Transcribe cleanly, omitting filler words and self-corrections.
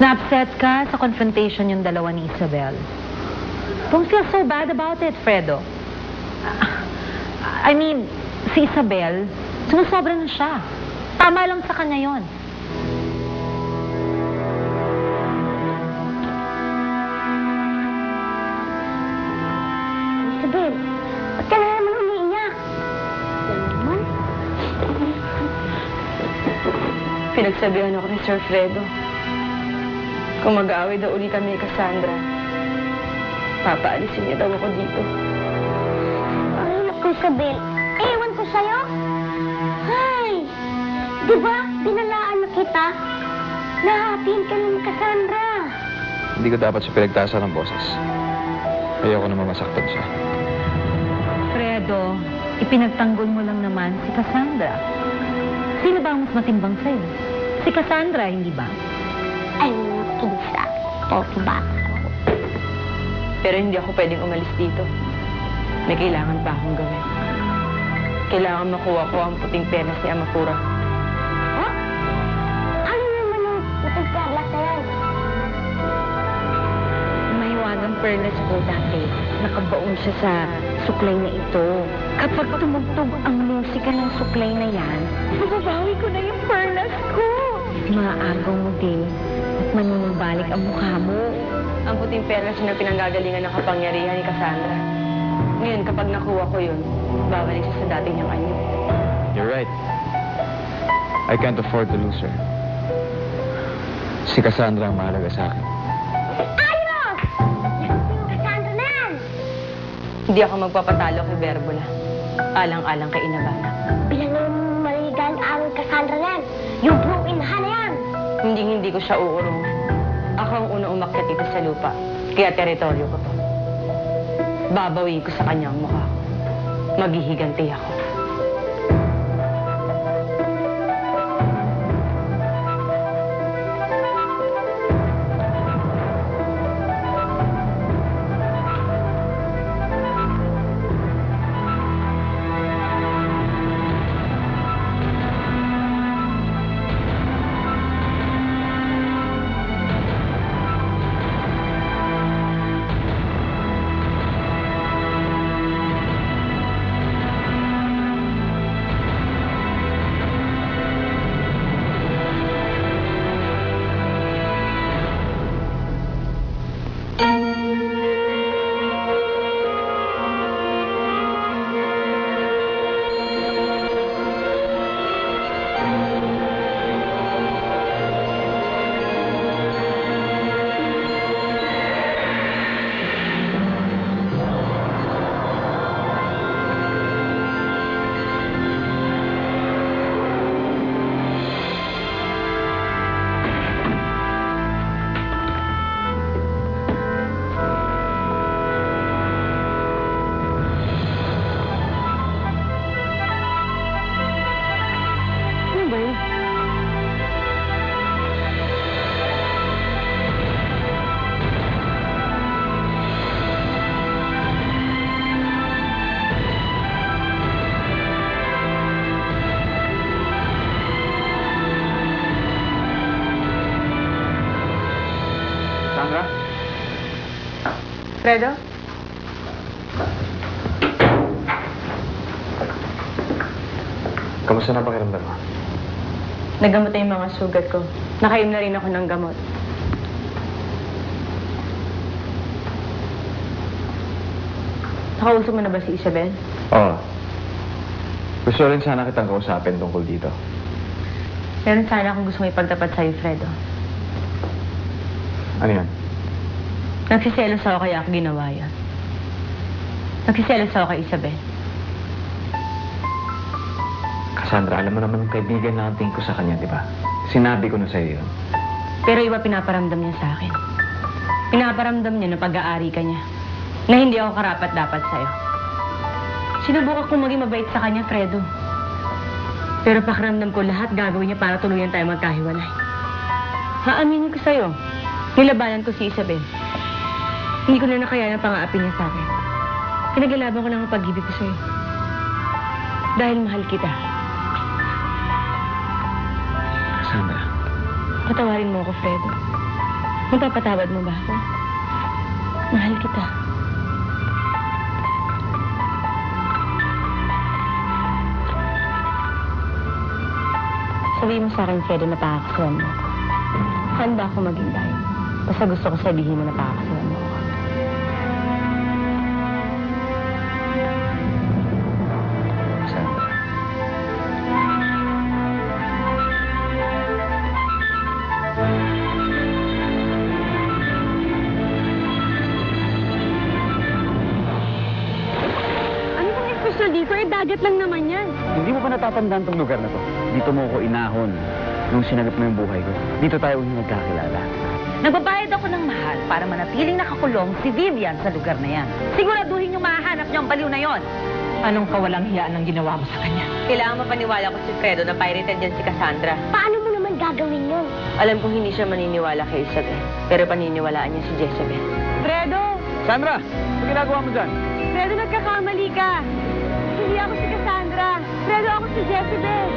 Na-upset ka sa confrontation yung dalawa ni Isabel. Don't feel so bad about it, Fredo. I mean, si Isabel, sumusobra na siya. Tama lang sa kanya yon. Isabel, ba't ka na naman umiiyak? Naman? Pinagsabihan ako ni Sir Fredo. Kung mag-aaway daw uli kami kay Cassandra, papaalisin niya daw ako dito. Ay, naku, Isabel. Ewan ko sa'yo. Ay, di ba, binalaan na kita? Nahatiin ka ng Cassandra. Hindi ko dapat siya pinagtaasan ng boses. Ayoko naman masaktan siya. Fredo, ipinagtanggol mo lang naman si Cassandra. Sino ba ang mas matimbang sa'yo? Si Cassandra, hindi ba? Ay, kinsa. Pogi bata. Pero hindi ako pwedeng umalis dito. May kailangan pa akong gawin. Kailangan makuha ko ang puting perlas ni Amakura. Huh? Ano naman ang puting perlas na yan? Mahiwagang perlas ko dati. Nakabaon siya sa suklay na ito. Kapag tumugtog ang musika ng suklay na yan, mababawi ko na yung perlas ko. Maagaw mo din at manunumbalik ang mukha mo. Ang puting perlas na pinanggagalingan ng kapangyarihan ni Cassandra. Ngayon, kapag nakuha ko yun, babalik siya sa dati niyang anyo. You're right. I can't afford to lose her. Si Cassandra ang mahalaga sa akin. Ayos! Yung Cassandra na yan! Hindi ako magpapatalo kay Verbola. Alang-alang kay Inabana. Bilang yung maligan ang Cassandra na yan. Yung blue inha na yan. Hindi ko siya uurong. Ako ang una umakyat dito sa lupa. Kaya teritoryo ko to. Babawiin ko sa kanya ang mukha ko. Maghihiganti ako. Cassandra? Fredo? Kamusta na pakiramdam mo? Nagamot na yung mga sugat ko. Nakainom na rin ako ng gamot. Nakausap mo na ba si Isabel? Oo. Gusto rin sana kitang kausapin tungkol dito. Meron sana akong gusto ipagtapat sa'yo, Fredo. Ano yan? Nagsiselos ako kaya ako ginawa yan. Nagsiselos ako kay Isabel. Cassandra, alam mo naman yung kaibigan natin ko sa kanya, di ba? Sinabi ko na sa'yo yun. Pero iba pinaparamdam niya sa akin. Pinaparamdam niya na pag-aari ka niya. Na hindi ako karapat-dapat sa'yo. Sinubukan kong maging mabait sa kanya, Fredo. Pero pakiramdam ko lahat gagawin niya para tuluyan tayo magkahiwalay. Haaminin ko sa'yo. Nilabanan ko si Isabel. Hindi ko na nakayanan pang-aapin niya sa akin. Pinagalaban ko lang ang pag-ibig ko sa'yo. Dahil mahal kita. Cassandra. Patawarin mo ako, Fredo. Mapapatawad mo ba ako? Mahal kita. Sabihin mo sa akin, Fredo, na pakakasuhan mo ako. Saan ba ako maghintay? Basta gusto ko sabihin mo na pakakasuhan mo ako. Sandra. Ano bang espesyal dito? Eh, dagat lang naman yan. Hindi mo ba natatandaan tong lugar na to? Dito mo ko inahon nung sinagap mo yung buhay ko. Dito tayo ulit nagkakilala. Nagbabayad ako ng mahal para manatiling nakakulong si Vivian sa lugar na yan. Siguraduhin yung mahanap niyo ang baliw na yon. Anong kawalang hiyaan ang ginawa mo sa kanya? Kailangan mapaniwala ko si Fredo na pirated yan si Cassandra. Paano mo naman gagawin yun? Alam kong hindi siya maniniwala kay Isabel, pero paniniwalaan niya si Jezebel. Fredo! Sandra! Ano ginagawa mo dyan? Fredo, nagkakamali ka! Hindi ako si Cassandra. Fredo, ako si Jezebel.